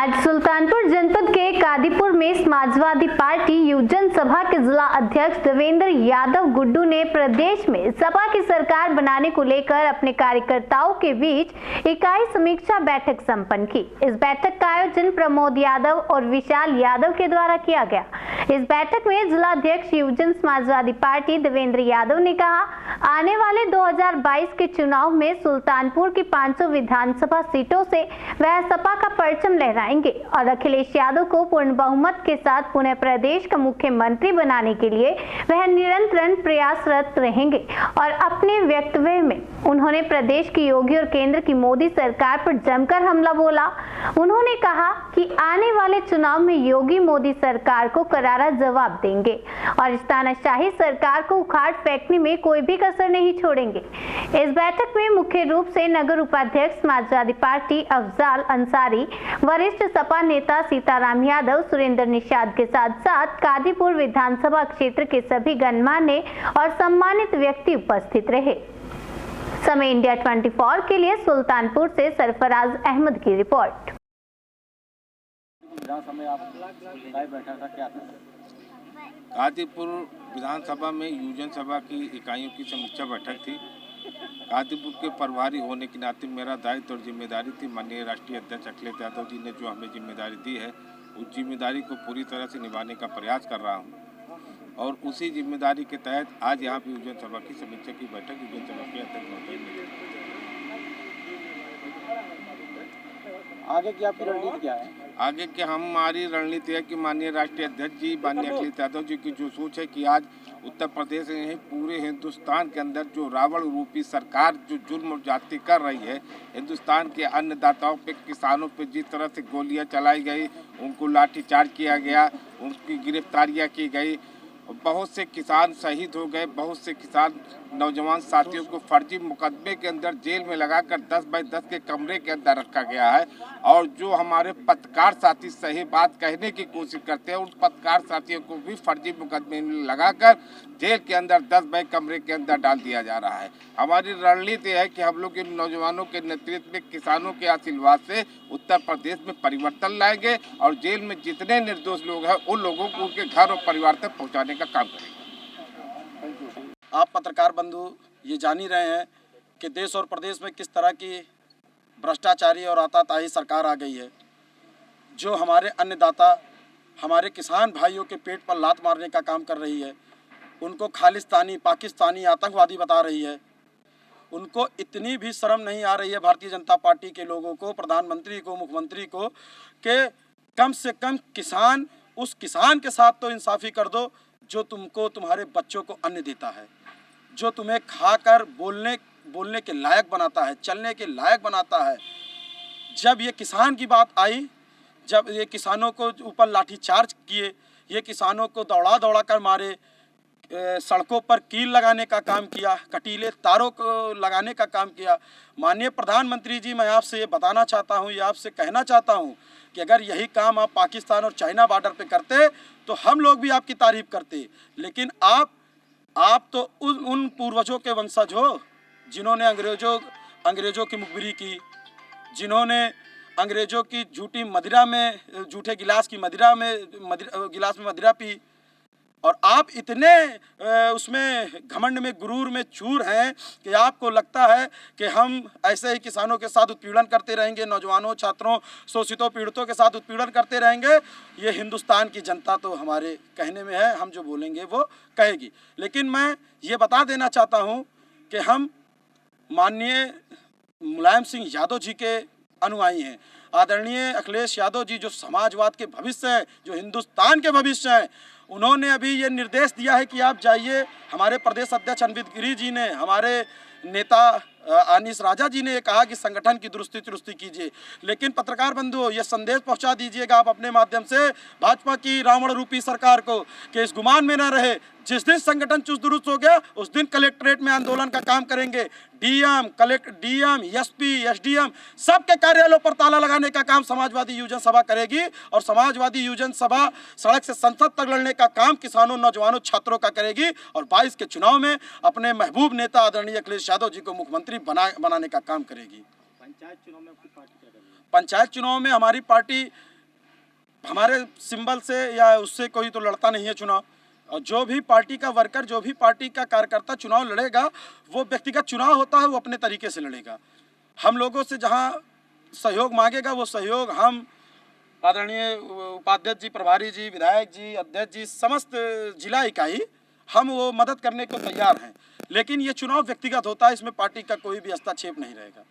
आज सुल्तानपुर जनपद के कादीपुर में समाजवादी पार्टी युवजन सभा के जिला अध्यक्ष देवेंद्र यादव गुड्डू ने प्रदेश में सपा की सरकार बनाने को लेकर अपने कार्यकर्ताओं के बीच इकाई समीक्षा बैठक संपन्न की। इस बैठक का आयोजन प्रमोद यादव और विशाल यादव के द्वारा किया गया। इस बैठक में जिला अध्यक्ष युवजन समाजवादी पार्टी देवेंद्र यादव ने कहा, आने वाले 2022 के चुनाव में सुल्तानपुर की 500 विधानसभा सीटों से वह सपा का परचम लहराएंगे और अखिलेश यादव को पूर्ण बहुमत के साथ पुणे प्रदेश का मुख्यमंत्री बनाने के लिए वह निरंतर प्रयासरत रहेंगे। और अपने वक्तव्य में उन्होंने प्रदेश की योगी और केंद्र की मोदी सरकार पर जमकर हमला बोला। उन्होंने कहा कि आने वाले चुनाव में योगी मोदी सरकार को करारा जवाब देंगे और इस तानाशाही सरकार को उखाड़ फेंकने में कोई भी कसर नहीं छोड़ेंगे। इस बैठक में मुख्य रूप से नगर उपाध्यक्ष समाजवादी पार्टी अफजाल अंसारी, वरिष्ठ सपा नेता सीताराम यादव, सुरेंद्र निषाद के साथ साथ कादीपुर विधानसभा क्षेत्र के सभी गणमान्य और सम्मानित व्यक्ति उपस्थित रहे। समय इंडिया 24 के लिए सुल्तानपुर से सरफराज अहमद की रिपोर्ट। कादीपुर विधानसभा में युवजन सभा की इकाइयों की समीक्षा बैठक थी। कादीपुर के प्रभारी होने के नाते मेरा दायित्व और जिम्मेदारी थी। माननीय राष्ट्रीय अध्यक्ष अखिलेश यादव जी ने जो हमें जिम्मेदारी दी है, उस जिम्मेदारी को पूरी तरह से निभाने का प्रयास कर रहा हूं और उसी जिम्मेदारी के तहत आज यहाँ पे युवजन सभा की समीक्षा की बैठक युवजन सभा के अध्यक्ष महोदय ने। आगे की आपकी रणनीति क्या है? आगे की हमारी रणनीति है कि माननीय राष्ट्रीय अध्यक्ष जी माननीय अखिलेश यादव जी की जो सोच है कि आज उत्तर प्रदेश में नहीं पूरे हिंदुस्तान के अंदर जो रावण रूपी सरकार जो जुल्म और जाति कर रही है, हिंदुस्तान के अन्नदाताओं पे, किसानों पे जिस तरह से गोलियां चलाई गई, उनको लाठीचार्ज किया गया, उनकी गिरफ्तारियां की गई, बहुत से किसान शहीद हो गए, बहुत से किसान नौजवान साथियों को फर्जी मुकदमे के अंदर जेल में लगाकर 10 बाई 10 के कमरे के अंदर रखा गया है। और जो हमारे पत्रकार साथी सही बात कहने की कोशिश करते हैं, उन पत्रकार साथियों को भी फर्जी मुकदमे में लगाकर जेल के अंदर 10 बाई कमरे के अंदर डाल दिया जा रहा है। हमारी रणनीति है कि हम लोग इन नौजवानों के नेतृत्व में, किसानों के आशीर्वाद से उत्तर प्रदेश में परिवर्तन लाएंगे और जेल में जितने निर्दोष लोग हैं उन लोगों को उनके घर और परिवार तक पहुँचाने का काम करेंगे। आप पत्रकार बंधु ये जान ही रहे हैं कि देश और प्रदेश में किस तरह की भ्रष्टाचारी और आताताही सरकार आ गई है, जो हमारे अन्नदाता, हमारे किसान भाइयों के पेट पर लात मारने का काम कर रही है, उनको खालिस्तानी, पाकिस्तानी, आतंकवादी बता रही है। उनको इतनी भी शर्म नहीं आ रही है भारतीय जनता पार्टी के लोगों को, प्रधानमंत्री को, मुख्यमंत्री को, कि कम से कम किसान, उस किसान के साथ तो इंसाफी कर दो जो तुमको, तुम्हारे बच्चों को अन्न देता है, जो तुम्हें खाकर बोलने के लायक बनाता है, चलने के लायक बनाता है। जब ये किसान की बात आई, जब ये किसानों को ऊपर लाठीचार्ज किए, ये किसानों को दौड़ा कर मारे, सड़कों पर कील लगाने का काम किया, कटीले तारों को लगाने का काम किया। माननीय प्रधानमंत्री जी, मैं आपसे ये बताना चाहता हूँ, ये आपसे कहना चाहता हूँ कि अगर यही काम आप पाकिस्तान और चाइना बॉर्डर पे करते तो हम लोग भी आपकी तारीफ करते। लेकिन आप तो उन पूर्वजों के वंशज हो जिन्होंने अंग्रेज़ों की मुखबिरी की, जिन्होंने अंग्रेज़ों की झूठे गिलास में मदिरा पी। और आप इतने उसमें घमंड में, गुरूर में चूर हैं कि आपको लगता है कि हम ऐसे ही किसानों के साथ उत्पीड़न करते रहेंगे, नौजवानों, छात्रों, शोषितों, पीड़ितों के साथ उत्पीड़न करते रहेंगे। ये हिंदुस्तान की जनता तो हमारे कहने में है, हम जो बोलेंगे वो कहेगी। लेकिन मैं ये बता देना चाहता हूँ कि हम माननीय मुलायम सिंह यादव जी के अनुयायी हैं। आदरणीय अखिलेश यादव जी जो समाजवाद के भविष्य हैं, जो हिंदुस्तान के भविष्य हैं, उन्होंने अभी ये निर्देश दिया है कि आप जाइए। हमारे प्रदेश अध्यक्ष अनवित गिरी जी ने, हमारे नेता अनीस राजा जी ने ये कहा कि संगठन की दुरुस्ती कीजिए। लेकिन पत्रकार बंधुओं, ये संदेश पहुंचा दीजिएगा आप अपने माध्यम से भाजपा की रावण रूपी सरकार को कि इस गुमान में न रहे, जिस दिन संगठन चुस्त दुरुस्त हो गया उस दिन कलेक्ट्रेट में आंदोलन का काम करेंगे। डीएम, एसपी, एसडीएम सबके कार्यालयों पर ताला लगाने का काम समाजवादी युवजन सभा करेगी और समाजवादी युवजन सभा सड़क से संसद तक लड़ने का काम किसानों, नौजवानों, छात्रों का करेगी और 22 के चुनाव में अपने महबूब नेता आदरणीय अखिलेश यादव जी को मुख्यमंत्री बनाने का काम करेगी। पंचायत चुनाव में हमारी पार्टी हमारे सिंबल से या उससे कोई तो लड़ता नहीं है चुनाव। और जो भी पार्टी का वर्कर, जो भी पार्टी का कार्यकर्ता चुनाव लड़ेगा, वो व्यक्तिगत चुनाव होता है, वो अपने तरीके से लड़ेगा। हम लोगों से जहां सहयोग मांगेगा वो सहयोग हम आदरणीय उपाध्यक्ष जी, प्रभारी जी, विधायक जी, अध्यक्ष जी, समस्त जिला इकाई हम वो मदद करने को तैयार हैं। लेकिन ये चुनाव व्यक्तिगत होता है, इसमें पार्टी का कोई भी हस्तक्षेप नहीं रहेगा।